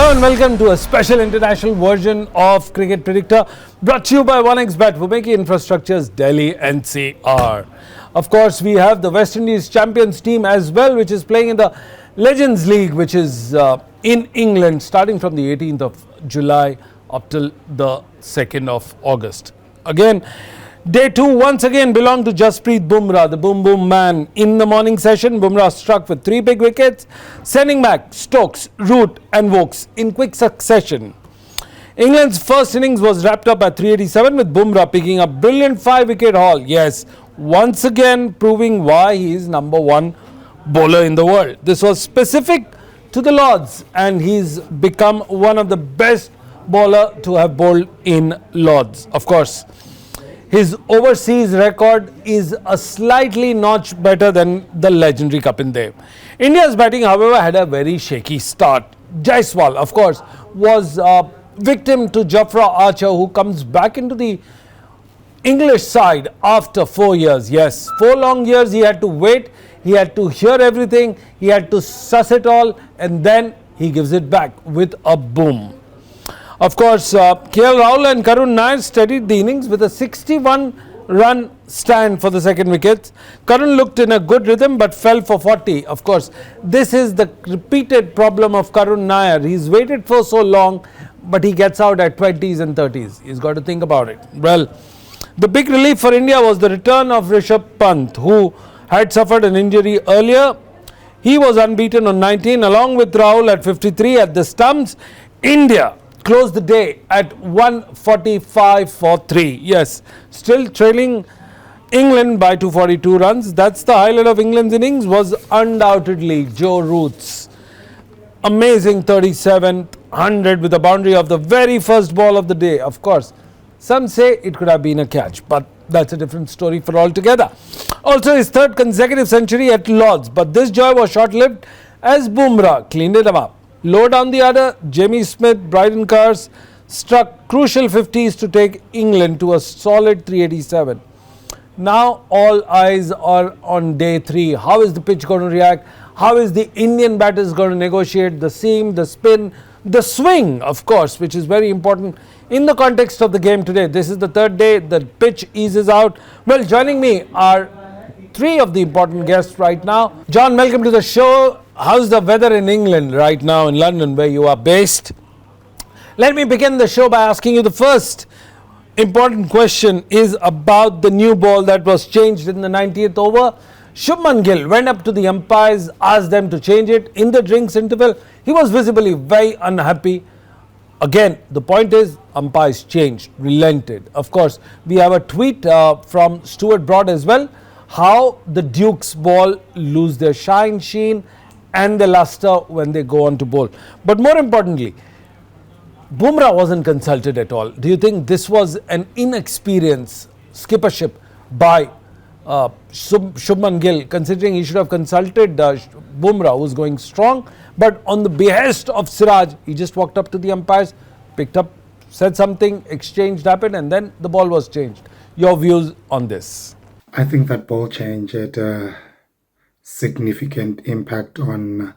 Hello and welcome to a special international version of Cricket Predictor brought to you by 1xBet, Vumeki Infrastructure's Delhi NCR. Of course, we have the West Indies champions team as well, which is playing in the Legends League, which is in England, starting from the 18th of July up till the 2nd of August. Again, Day 2 once again belonged to Jasprit Bumrah, the boom boom man. In the morning session, Bumrah struck with 3 big wickets, sending back Stokes, Root and Vokes in quick succession. England's first innings was wrapped up at 387 with Bumrah picking up brilliant 5-wicket haul. Yes, once again proving why he is number 1 bowler in the world. This was specific to the Lords and he's become one of the best bowler to have bowled in Lords. Of course, his overseas record is a slightly notch better than the legendary Kapil Dev. India's batting, however, had a very shaky start. Jaiswal, of course, was victim to Jafra Archer, who comes back into the English side after 4 years. Yes, 4 long years he had to wait, he had to hear everything, he had to suss it all, and then he gives it back with a boom. Of course, KL Rahul and Karun Nair steadied the innings with a 61-run stand for the second wickets. Karun looked in a good rhythm but fell for 40. Of course, this is the repeated problem of Karun Nair. He's waited for so long, but he gets out at 20s and 30s. He's got to think about it. Well, the big relief for India was the return of Rishabh Pant, who had suffered an injury earlier. He was unbeaten on 19 along with Rahul at 53 at the stumps. India closed the day at 145 for 3. Yes, still trailing England by 242 runs. That's the highlight of England's innings, was undoubtedly Joe Root's amazing 37th 100 with a boundary of the very first ball of the day. Of course, some say it could have been a catch, but that's a different story for altogether. Also, his third consecutive century at Lords, but this joy was short-lived as Bumrah cleaned it up. Low down the other, Jamie Smith, Bryden Cars struck crucial 50s to take England to a solid 387. Now all eyes are on day 3. How is the pitch going to react? How is the Indian batters going to negotiate the seam, the spin, the swing, of course, which is very important in the context of the game today. This is the third day, the pitch eases out. Well, joining me are 3 of the important guests right now. John, welcome to the show. How's the weather in England right now in London, where you are based? Let me begin the show by asking you the first important question is about the new ball that was changed in the 90th over. Shubman Gill went up to the umpires, asked them to change it. In the drinks interval, he was visibly very unhappy. Again, the point is, umpires changed, relented. Of course, we have a tweet from Stuart Broad as well, how the Duke's ball lose their sheen and the luster when they go on to bowl. But more importantly, Bumrah wasn't consulted at all. Do you think this was an inexperienced skippership by Shubman Gill, considering he should have consulted Bumrah, who's going strong, but on the behest of Siraj, he just walked up to the umpires, picked up, said something, exchanged happened, and then the ball was changed. Your views on this? I think that ball change had a significant impact on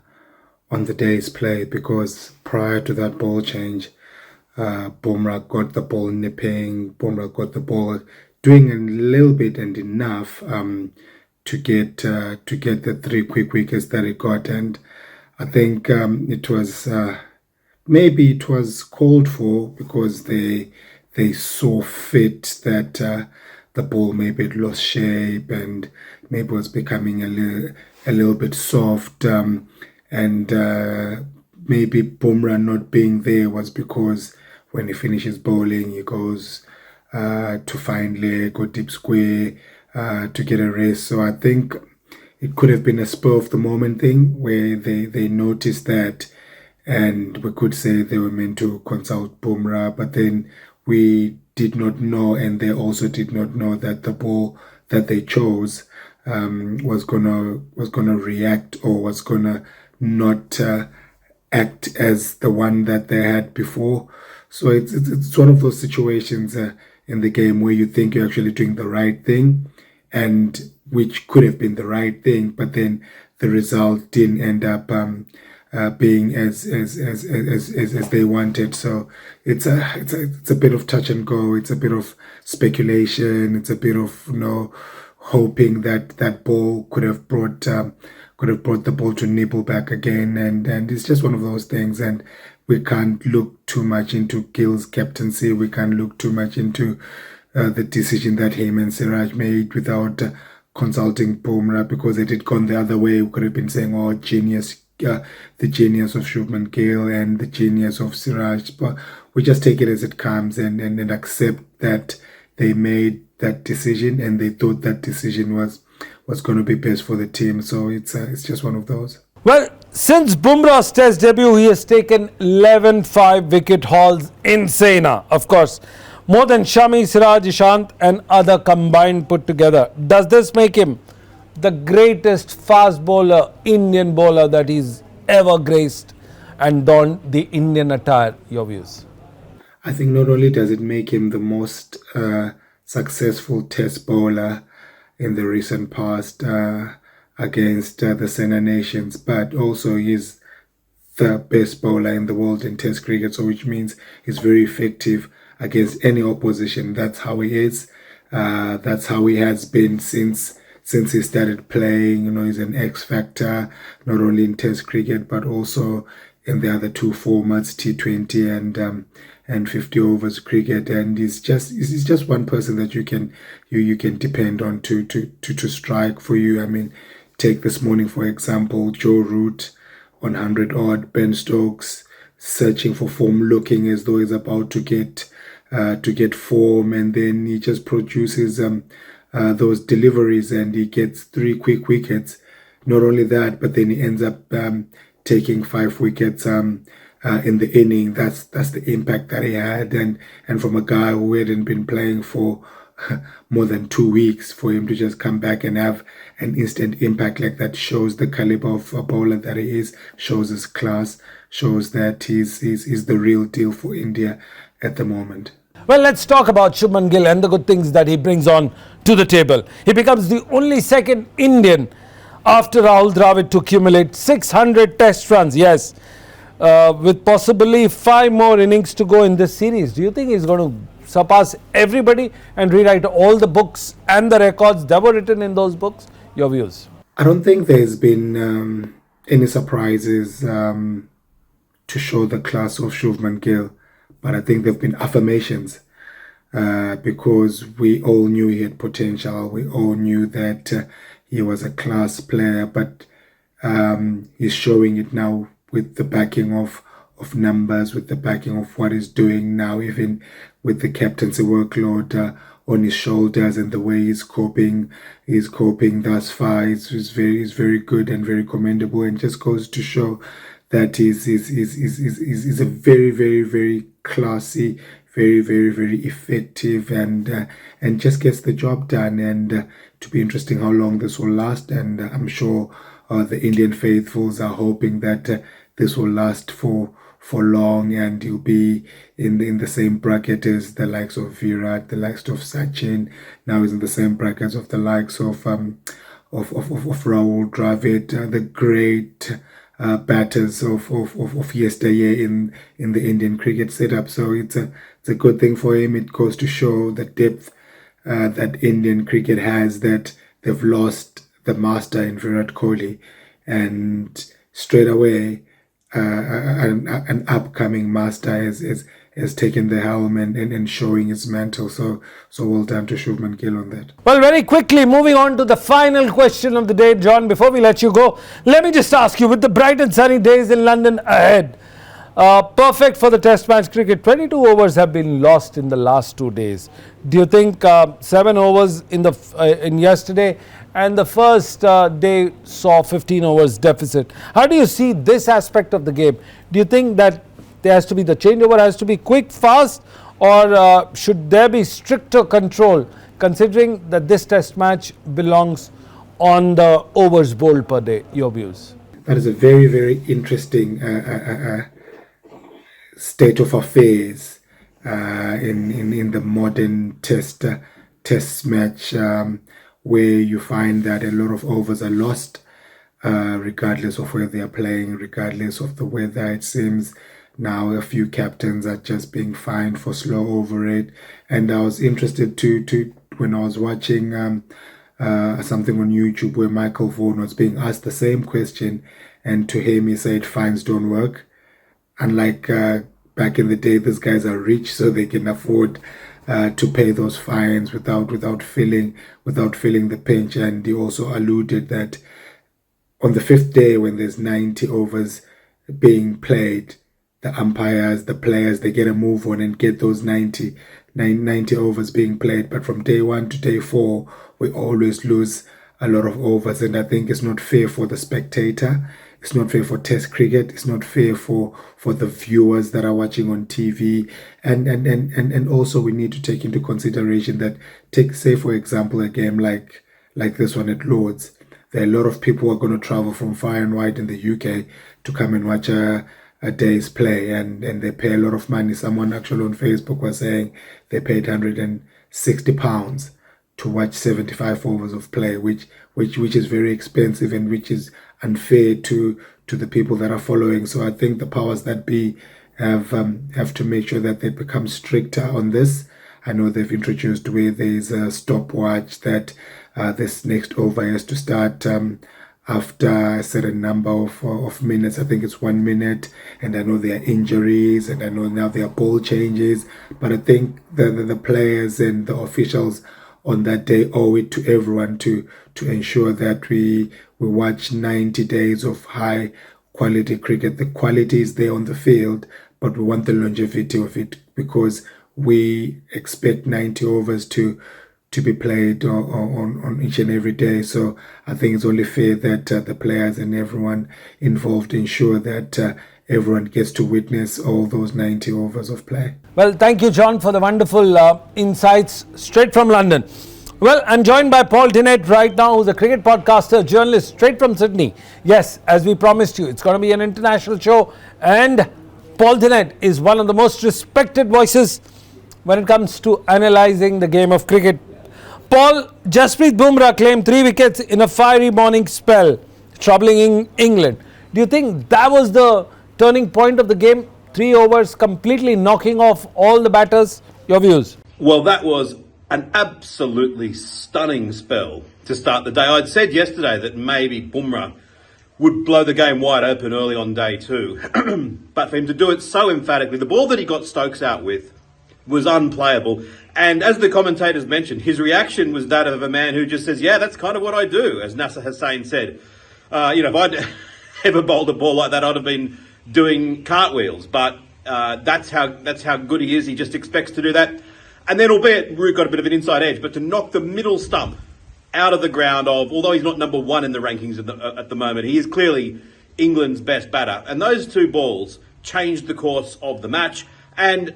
the day's play, because prior to that ball change, Bumrah got the ball nipping, Bumrah got the ball doing a little bit and enough to get the 3 quick wickets that he got. And I think it was maybe it was called for, because they saw fit that the ball maybe had lost shape and maybe was becoming a little bit soft, and maybe Bumrah not being there was because when he finishes bowling, he goes to find leg or deep square to get a rest. So I think it could have been a spur of the moment thing where they noticed that, and we could say they were meant to consult Bumrah, but then we did not know, and they also did not know that the ball that they chose was gonna react, or was gonna not act as the one that they had before. So it's one of those situations in the game where you think you're actually doing the right thing, and which could have been the right thing, but then the result didn't end up being as they wanted. So it's a bit of touch and go. It's a bit of speculation. It's a bit of hoping that that ball could have brought the ball to nibble back again, and it's just one of those things. And we can't look too much into Gill's captaincy. We can't look too much into the decision that him and Siraj made without consulting Bumrah, because it had gone the other way. We could have been saying, oh, genius, the genius of Shubman Gill and the genius of Siraj. But we just take it as it comes and accept that they made that decision and they thought that decision was going to be best for the team. So it's just one of those. Well, since Bumrah's test debut, he has taken 11 5-wicket hauls in Sena. Of course, more than Shami, Siraj, Ishant and other combined put together. Does this make him the greatest fast bowler, Indian bowler that he's ever graced and donned the Indian attire? Your views? I think not only does it make him the most successful test bowler in the recent past against the Sena nations, but also he's the best bowler in the world in test cricket, so which means he's very effective against any opposition. That's how he is. That's how he has been since he started playing. He's an X factor, not only in test cricket, but also in the other two formats, T20 and 50 overs cricket. And he's just one person that you can depend on to strike for you. I mean, take this morning, for example, Joe Root on 100 odd, Ben Stokes searching for form, looking as though he's about to get form, and then he just produces those deliveries and he gets 3 quick wickets. Not only that, but then he ends up taking 5 wickets in the inning. That's the impact that he had, and from a guy who hadn't been playing for more than 2 weeks, for him to just come back and have an instant impact like that shows the caliber of a bowler that he is, shows his class, shows that he's the real deal for India at the moment. Well, let's talk about Shubman Gill and the good things that he brings on to the table. He becomes the only second Indian after Rahul Dravid to accumulate 600 test runs. Yes, with possibly 5 more innings to go in this series. Do you think he's going to surpass everybody and rewrite all the books and the records that were written in those books? Your views? I don't think there's been any surprises to show the class of Shubman Gill, but I think there have been affirmations because we all knew he had potential. We all knew that he was a class player, but he's showing it now with the backing of numbers, with the backing of what he's doing now, even with the captaincy workload on his shoulders and the way he's coping thus far. He's very good and very commendable, and just goes to show that he's a very classy, very effective, and just gets the job done. And to be interesting how long this will last, and I'm sure the Indian faithfuls are hoping that this will last for long, and he'll be in the same bracket as the likes of Virat, the likes of Sachin. Now he's in the same brackets of the likes of Rahul Dravid, the great batters of yesteryear in the Indian cricket setup. So it's a good thing for him. It goes to show the depth that Indian cricket has, that they've lost the master in Virat Kohli, and straight away an upcoming master has taken the helm and showing his mantle. So well done to Shubman Gill on that. Well, very quickly, moving on to the final question of the day, John, before we let you go, let me just ask you, with the bright and sunny days in London ahead, perfect for the test match cricket, 22 overs have been lost in the last 2 days. Do you think 7 overs in yesterday and the first day saw 15 overs deficit? How do you see this aspect of the game? Do you think that there has to be, the changeover has to be quick, fast, or should there be stricter control, considering that this test match belongs on the overs bowled per day? Your views? That is a very interesting state of affairs in the modern test match, where you find that a lot of overs are lost. regardless of where they are playing, regardless of the weather. It seems now a few captains are just being fined for slow over it. And I was interested to when I was watching something on YouTube where Michael Vaughan was being asked the same question, and to him he said fines don't work. Unlike back in the day, these guys are rich, so they can afford to pay those fines without feeling the pinch. And he also alluded that on the fifth day, when there's 90 overs being played, the umpires, the players, they get a move on and get those 90 overs being played. But from day one to day four, we always lose a lot of overs. And I think it's not fair for the spectator. It's not fair for Test cricket. It's not fair for the viewers that are watching on TV. And also we need to take into consideration that, say for example, a game like this one at Lord's. There are a lot of people who are going to travel from far and wide in the UK to come and watch a day's play, and they pay a lot of money. Someone actually on Facebook was saying they paid £160 to watch 75 overs of play, which is very expensive and which is unfair to the people that are following. So I think the powers that be have to make sure that they become stricter on this. I know they've introduced where there's a stopwatch that this next over has to start after a certain number of minutes. I think it's 1 minute, and I know there are injuries, and I know now there are ball changes. But I think the players and the officials on that day owe it to everyone to ensure that we watch 90 days of high quality cricket. The quality is there on the field, but we want the longevity of it, because we expect 90 overs to be played on each and every day. So I think it's only fair that the players and everyone involved ensure that everyone gets to witness all those 90 overs of play. Well, thank you, John, for the wonderful insights straight from London. Well, I'm joined by Paul Tinnett right now, who's a cricket podcaster, journalist straight from Sydney. Yes, as we promised you, it's going to be an international show, and Paul Tinnett is one of the most respected voices when it comes to analysing the game of cricket. Paul, Jasprit Bumrah claimed 3 wickets in a fiery morning spell, troubling England. Do you think that was the turning point of the game? 3 overs, completely knocking off all the batters? Your views? Well, that was an absolutely stunning spell to start the day. I'd said yesterday that maybe Bumrah would blow the game wide open early on day 2. But for him to do it so emphatically, the ball that he got Stokes out with was unplayable. And as the commentators mentioned, his reaction was that of a man who just says, yeah, that's kind of what I do, as Nasser Hussain said. If I'd ever bowled a ball like that, I'd have been doing cartwheels. But that's how good he is. He just expects to do that. And then, albeit Root got a bit of an inside edge, but to knock the middle stump out of the ground although he's not number 1 in the rankings at the moment, he is clearly England's best batter. And those 2 balls changed the course of the match. And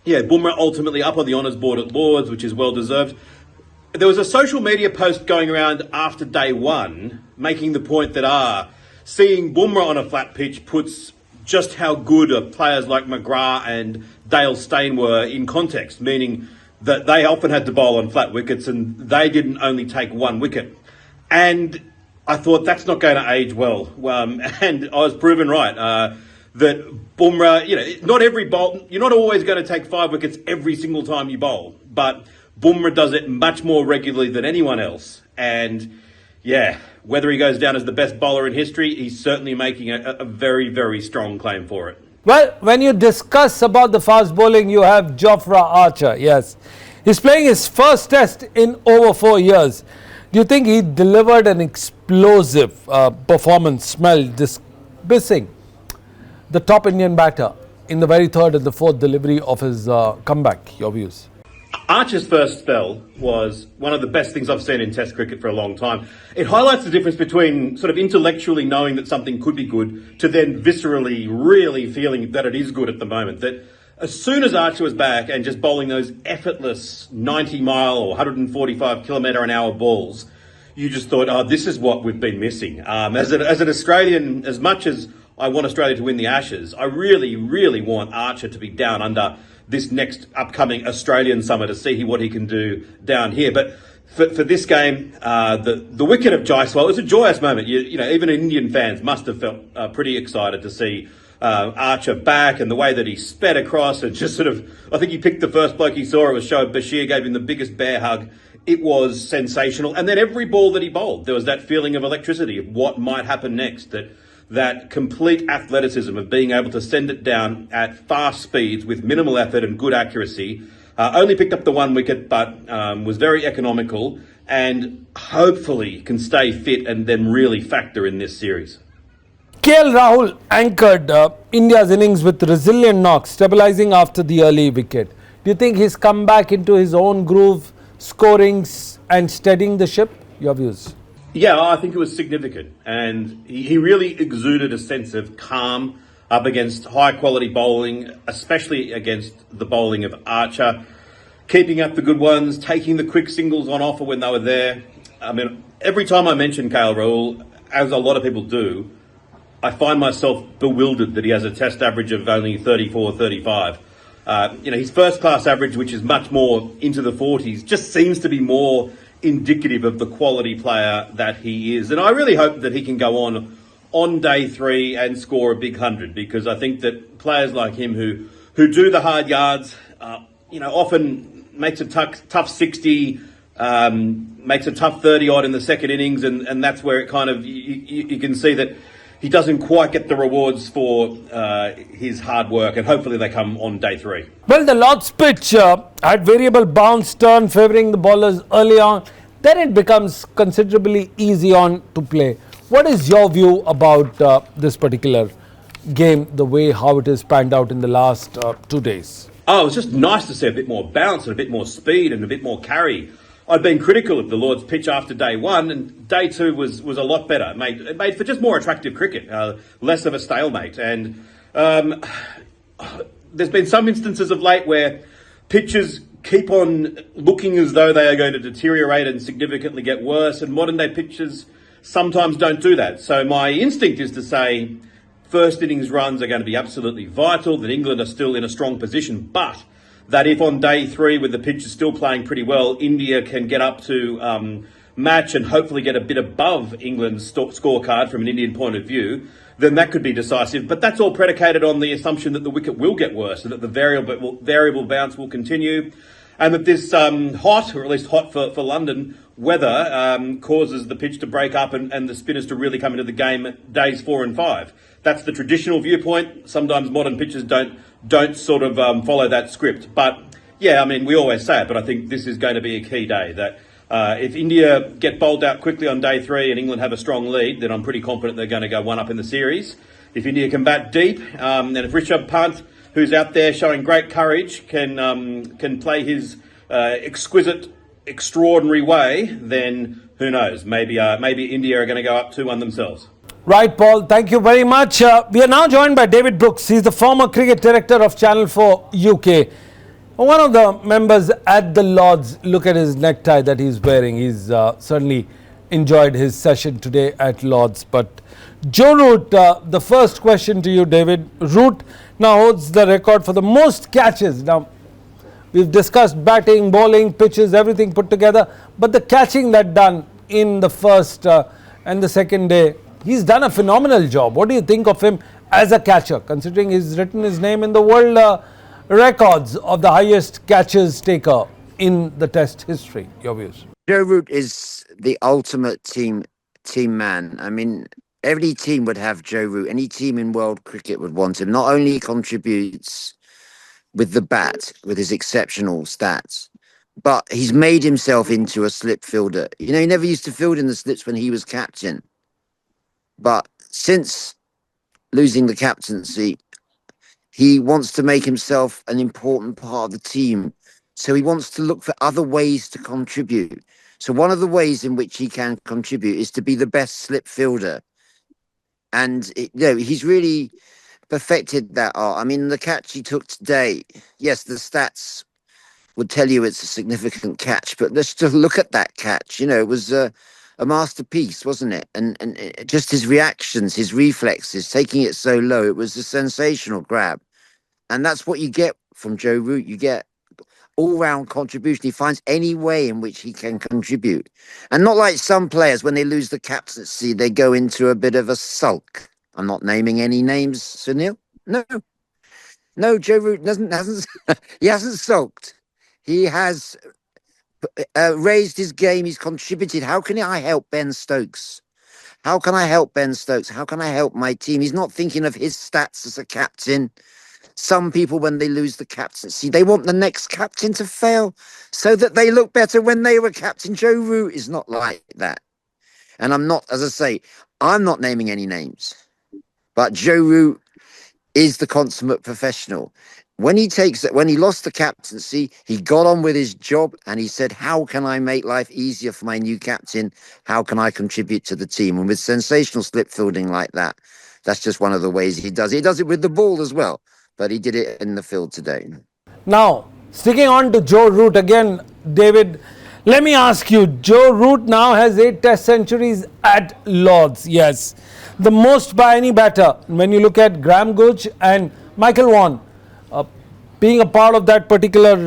yeah, Bumrah ultimately up on the honours board at Lord's, which is well deserved. There was a social media post going around after day 1 making the point that seeing Bumrah on a flat pitch puts just how good players like McGrath and Dale Steyn were in context, meaning that they often had to bowl on flat wickets and they didn't only take 1 wicket. And I thought that's not going to age well. And I was proven right. That Bumrah, not every bowl, you're not always going to take 5 wickets every single time you bowl, but Bumrah does it much more regularly than anyone else. And yeah, whether he goes down as the best bowler in history, he's certainly making a very, very strong claim for it. Well, when you discuss about the fast bowling, you have Jofra Archer. Yes, he's playing his first test in over 4 years. Do you think he delivered an explosive performance, dismissing the top Indian batter in the very third and the fourth delivery of his comeback? Your views? Archer's first spell was one of the best things I've seen in Test cricket for a long time. It highlights the difference between sort of intellectually knowing that something could be good to then viscerally really feeling that it is good at the moment. That as soon as Archer was back and just bowling those effortless 90-mile or 145-kilometre-an-hour balls, you just thought, this is what we've been missing. As an Australian, as much as I want Australia to win the Ashes, I really, really want Archer to be down under this next upcoming Australian summer to see what he can do down here. But for this game, the wicket of Jaiswal, it was a joyous moment. Even Indian fans must have felt pretty excited to see Archer back, and the way that he sped across and just I think he picked the first bloke he saw. It was Shoaib Bashir, gave him the biggest bear hug. It was sensational. And then every ball that he bowled, there was that feeling of electricity, of what might happen next, that complete athleticism of being able to send it down at fast speeds with minimal effort and good accuracy. Only picked up the one wicket, but was very economical and hopefully can stay fit and then really factor in this series. KL Rahul anchored India's innings with resilient knocks, stabilizing after the early wicket. Do you think he's come back into his own groove, scoring and steadying the ship? Your views? Yeah, I think it was significant, and he really exuded a sense of calm up against high-quality bowling, especially against the bowling of Archer, keeping up the good ones, taking the quick singles on offer when they were there. I mean, every time I mention KL Rahul, as a lot of people do, I find myself bewildered that he has a test average of only 34, 35. His first-class average, which is much more into the 40s, just seems to be more indicative of the quality player that he is. And I really hope that he can go on day 3 and score a big 100, because I think that players like him who do the hard yards, often makes a tough 60, makes a tough 30 odd in the second innings, and that's where it kind of you can see that he doesn't quite get the rewards for his hard work, and hopefully they come on day 3. Well, the Lord's pitch had variable bounce turn favouring the bowlers early on. Then it becomes considerably easy on to play. What is your view about this particular game, the way how it has panned out in the last 2 days? Oh, it was just nice to see a bit more bounce and a bit more speed and a bit more carry. I'd been critical of the Lord's pitch after day 1, and day 2 was a lot better. It made for just more attractive cricket, less of a stalemate. And there's been some instances of late where pitches keep on looking as though they are going to deteriorate and significantly get worse, and modern day pitches sometimes don't do that. So my instinct is to say first innings runs are going to be absolutely vital, that England are still in a strong position, but that if on day 3, with the pitch still playing pretty well, India can get up to match and hopefully get a bit above England's scorecard from an Indian point of view, then that could be decisive. But that's all predicated on the assumption that the wicket will get worse, and that the variable bounce will continue, and that this hot, or at least hot for London, weather causes the pitch to break up and the spinners to really come into the game at days 4 and 5. That's the traditional viewpoint. Sometimes modern pitches don't sort of follow that script. But yeah, I mean, we always say it, but I think this is going to be a key day. That if India get bowled out quickly on day 3 and England have a strong lead, then I'm pretty confident they're going to go 1 up in the series. If India can bat deep, and if Rishabh Pant, who's out there showing great courage, can play his exquisite, extraordinary way, then who knows? Maybe India are going to go up 2-1 themselves. Right, Paul. Thank you very much. We are now joined by David Brooks. He's the former cricket director of Channel 4 UK. One of the members at the Lords, look at his necktie that he's wearing. He's certainly enjoyed his session today at Lords. But Joe Root, the first question to you, David. Root now holds the record for the most catches. Now, we've discussed batting, bowling, pitches, everything put together. But the catching that done in the first and the second day, he's done a phenomenal job. What do you think of him as a catcher, considering he's written his name in the world records of the highest catches taker in the Test history? Your views? Joe Root is the ultimate team man. I mean, every team would have Joe Root. Any team in world cricket would want him. Not only contributes with the bat, with his exceptional stats, but he's made himself into a slip fielder. You know, he never used to field in the slips when he was captain. But since losing the captaincy, he wants to make himself an important part of the team. So he wants to look for other ways to contribute. So one of the ways in which he can contribute is to be the best slip fielder. And he's really perfected that art. I mean, the catch he took today, yes, the stats would tell you it's a significant catch, but let's just look at that catch. You know, it was a masterpiece, wasn't it? And just his reactions, his reflexes, taking it so low, it was a sensational grab. And that's what you get from Joe Root. You get all-round contribution. He finds any way in which he can contribute. And not like some players, when they lose the captaincy, they go into a bit of a sulk. I'm not naming any names, Sunil. No, Joe Root hasn't he hasn't sulked. He has raised his game. He's contributed. How can I help Ben Stokes? How can I help Ben Stokes? How can I help my team? He's not thinking of his stats as a captain. Some people, when they lose the captaincy, they want the next captain to fail so that they look better when they were captain. Joe Root is not like that. And I'm not, as I say, I'm not naming any names. But Joe Root is the consummate professional. When he lost the captaincy, he got on with his job and he said, how can I make life easier for my new captain? How can I contribute to the team? And with sensational slip fielding like that, that's just one of the ways he does it. He does it with the ball as well, but he did it in the field today. Now, sticking on to Joe Root again, David, let me ask you, Joe Root now has 8 test centuries at Lord's. Yes, the most by any batter. When you look at Graham Gooch and Michael Vaughan, being a part of that particular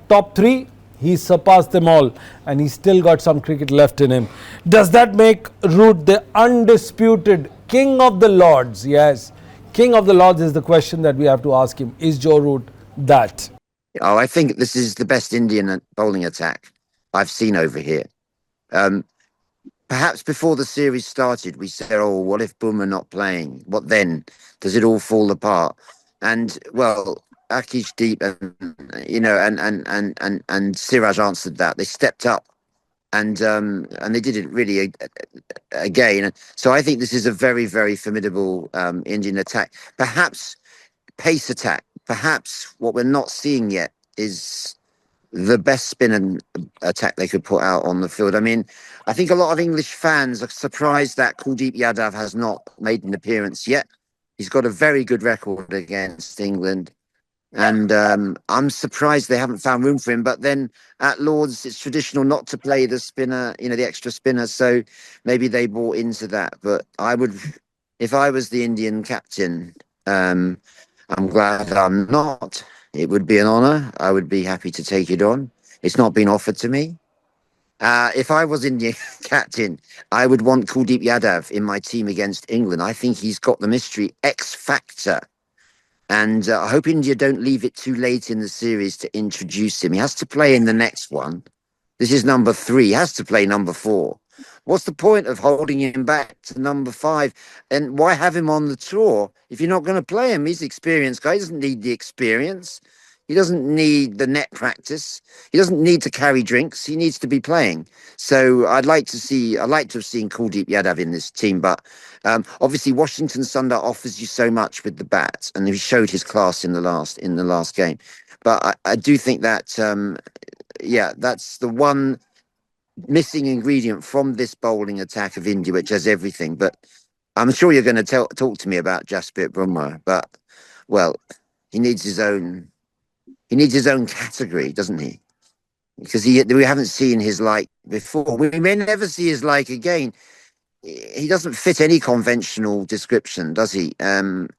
top 3, he surpassed them all and he's still got some cricket left in him. Does that make Root the undisputed king of the Lords? Yes, king of the Lords is the question that we have to ask him. Is Joe Root that? Oh, I think this is the best Indian bowling attack I've seen over here. Perhaps before the series started, we said, "Oh, what if Bumrah not playing? What then? Does it all fall apart?" And well, Akish Deep and Siraj answered that. They stepped up and they did it really again. So I think this is a very, very formidable Indian attack. Perhaps pace attack. Perhaps what we're not seeing yet is the best spin and attack they could put out on the field. I mean, I think a lot of English fans are surprised that Kuldeep Yadav has not made an appearance yet. He's got a very good record against England. And I'm surprised they haven't found room for him. But then at Lord's, it's traditional not to play the spinner, the extra spinner. So maybe they bought into that. But I would, if I was the Indian captain, I'm glad I'm not. It would be an honour. I would be happy to take it on. It's not been offered to me. If I was Indian captain, I would want Kuldeep Yadav in my team against England. I think he's got the mystery X factor. And I hope India don't leave it too late in the series to introduce him. He has to play in the next one. This is number 3. He has to play number 4. What's the point of holding him back to number 5? And why have him on the tour if you're not going to play him? He's an experienced guy. He doesn't need the experience. He doesn't need the net practice. He doesn't need to carry drinks. He needs to be playing. So I'd like to have seen Kuldeep Yadav in this team. But obviously Washington Sundar offers you so much with the bat, and he showed his class in the last game. But I do think that that's the one missing ingredient from this bowling attack of India, which has everything. But I'm sure you're going to talk to me about Jasprit Bumrah. But well, he needs his own category, doesn't he? Because we haven't seen his like before. We may never see his like again. He doesn't fit any conventional description, does he?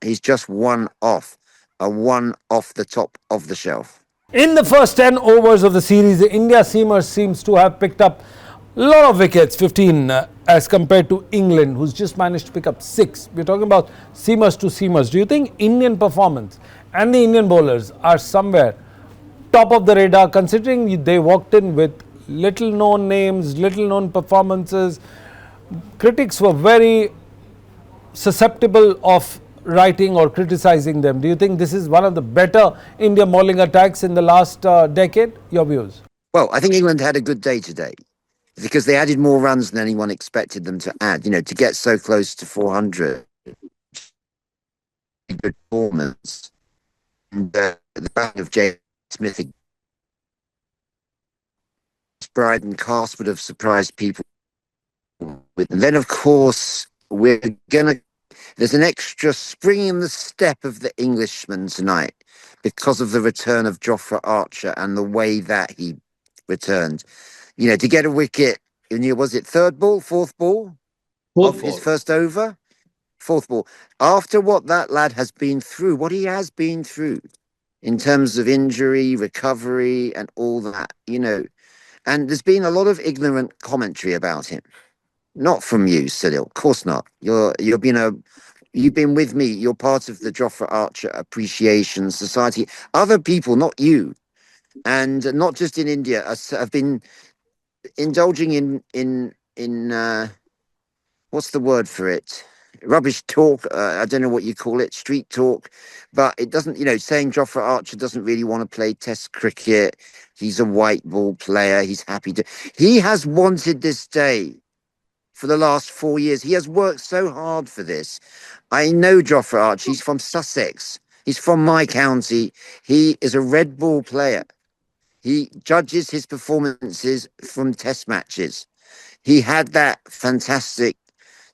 He's just one off the top of the shelf. In the first 10 overs of the series, the India seamers seems to have picked up a lot of wickets, 15, as compared to England, who's just managed to pick up 6. We're talking about seamers to seamers. Do you think Indian performance and the Indian bowlers are somewhere top of the radar, considering they walked in with little known names, little known performances? Critics were very susceptible of writing or criticizing them. Do you think this is one of the better Indian bowling attacks in the last decade? Your views? Well, I think England had a good day today because they added more runs than anyone expected them to add. To get so close to 400, good performance. And the batting of James Smith, Bride and Cast would have surprised people. And then, of course, there's an extra spring in the step of the Englishman tonight because of the return of Jofra Archer and the way that he returned. To get a wicket, was it third ball, fourth ball? His first over? Fourth ball. After what that lad has been through, what he has been through, in terms of injury, recovery, and all that, And there's been a lot of ignorant commentary about him. Not from you, Cyril. Of course not. You've been with me. You're part of the Jofra Archer Appreciation Society. Other people, not you, and not just in India, have been indulging in what's the word for it? Rubbish talk. I don't know what you call it, street talk, but it doesn't. Saying Jofra Archer doesn't really want to play Test cricket. He's a white ball player. He's happy to. He has wanted this day for the last 4 years. He has worked so hard for this. I know Jofra Archer. He's from Sussex. He's from my county. He is a red ball player. He judges his performances from Test matches. He had that fantastic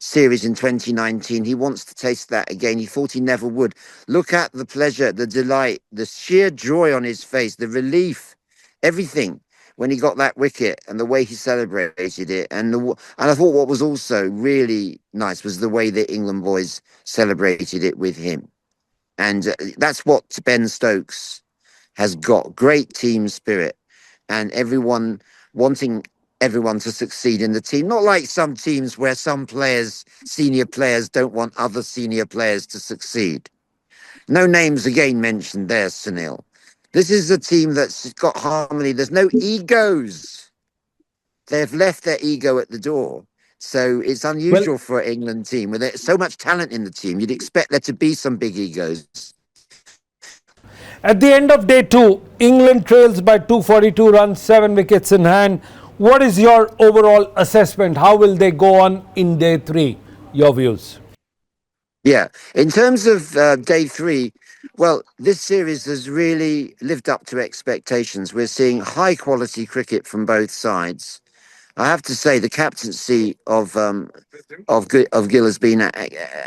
series in 2019. He wants to taste that again. He thought he never would. Look at the pleasure, the delight, the sheer joy on his face, the relief, everything when he got that wicket and the way he celebrated it. And I thought what was also really nice was the way the England boys celebrated it with him. And that's what Ben Stokes has got. Great team spirit and everyone wanting everyone to succeed in the team. Not like some teams where some players, senior players, don't want other senior players to succeed. No names again mentioned there, Sunil. This is a team that's got harmony. There's no egos. They've left their ego at the door. So it's unusual for an England team with so much talent in the team. You'd expect there to be some big egos. At the end of day 2, England trails by 242 runs, 7 wickets in hand. What is your overall assessment? How will they go on in day 3? Your views? Yeah, in terms of day 3, well, this series has really lived up to expectations. We're seeing high quality cricket from both sides. I have to say the captaincy of Gill has been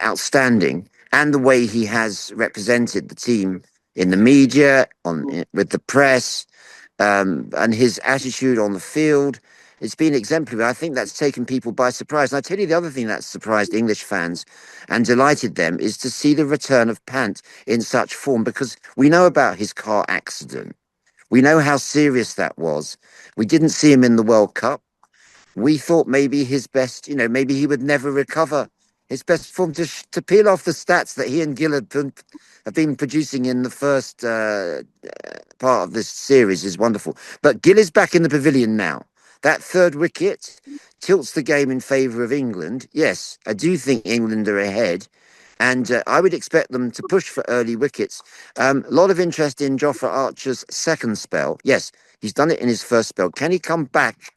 outstanding, and the way he has represented the team in the media, with the press, and his attitude on the field. It's been exemplary. I think that's taken people by surprise. And I tell you, the other thing that's surprised English fans and delighted them is to see the return of Pant in such form, because we know about his car accident. We know how serious that was. We didn't see him in the World Cup. We thought maybe his best, maybe he would never recover. His best form to peel off the stats that he and Gill have been producing in the first part of this series is wonderful. But Gill is back in the pavilion now. That third wicket tilts the game in favour of England. Yes, I do think England are ahead. And I would expect them to push for early wickets. A lot of interest in Jofra Archer's second spell. Yes, he's done it in his first spell. Can he come back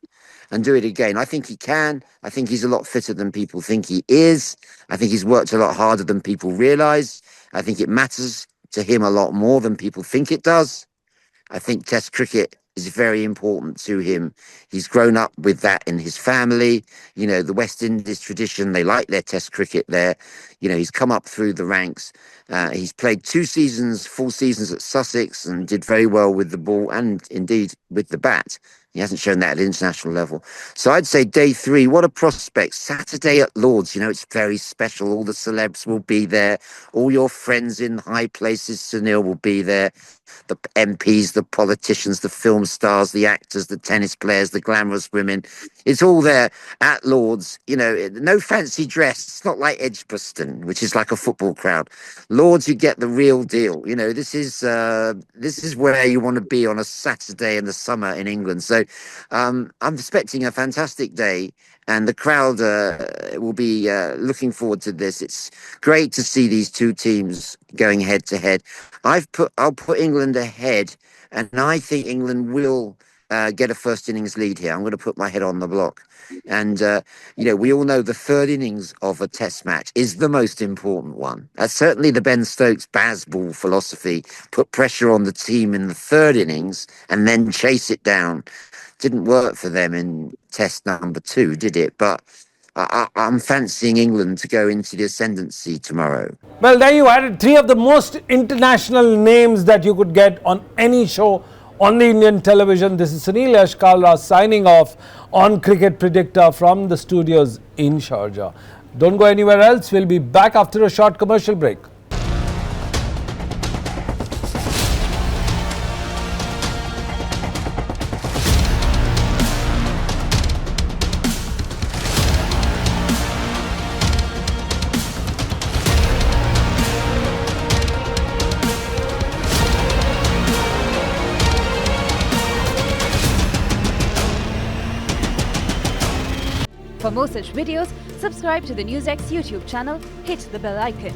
and do it again? I think he can. I think he's a lot fitter than people think he is. I think he's worked a lot harder than people realise. I think it matters to him a lot more than people think it does. I think Test cricket is very important to him. He's grown up with that in his family. The West Indies tradition, they like their Test cricket there. He's come up through the ranks. He's played 2 seasons, full seasons at Sussex, and did very well with the ball and indeed with the bat. He hasn't shown that at international level. So I'd say day 3, what a prospect. Saturday at Lord's, it's very special. All the celebs will be there. All your friends in high places, Sunil, will be there. The MPs, the politicians, the film stars, the actors, the tennis players, the glamorous women. It's all there at Lord's. No fancy dress. It's not like Edgbaston, which is like a football crowd. Lord's, you get the real deal. This is where you want to be on a Saturday in the summer in England. So I'm expecting a fantastic day, and the crowd will be looking forward to this. It's great to see these two teams going head to head. I'll put England ahead, and I think England will get a first innings lead here. I'm going to put my head on the block. And, we all know the third innings of a Test match is the most important one. Certainly the Ben Stokes Bazball philosophy, put pressure on the team in the third innings and then chase it down. Didn't work for them in Test number 2, did it? But I'm fancying England to go into the ascendancy tomorrow. Well, there you had it. 3 of the most international names that you could get on any show on the Indian television. This is Sunil Yashkalra signing off on Cricket Predictor from the studios in Sharjah. Don't go anywhere else. We'll be back after a short commercial break. For more such videos, subscribe to the NewsX YouTube channel, hit the bell icon.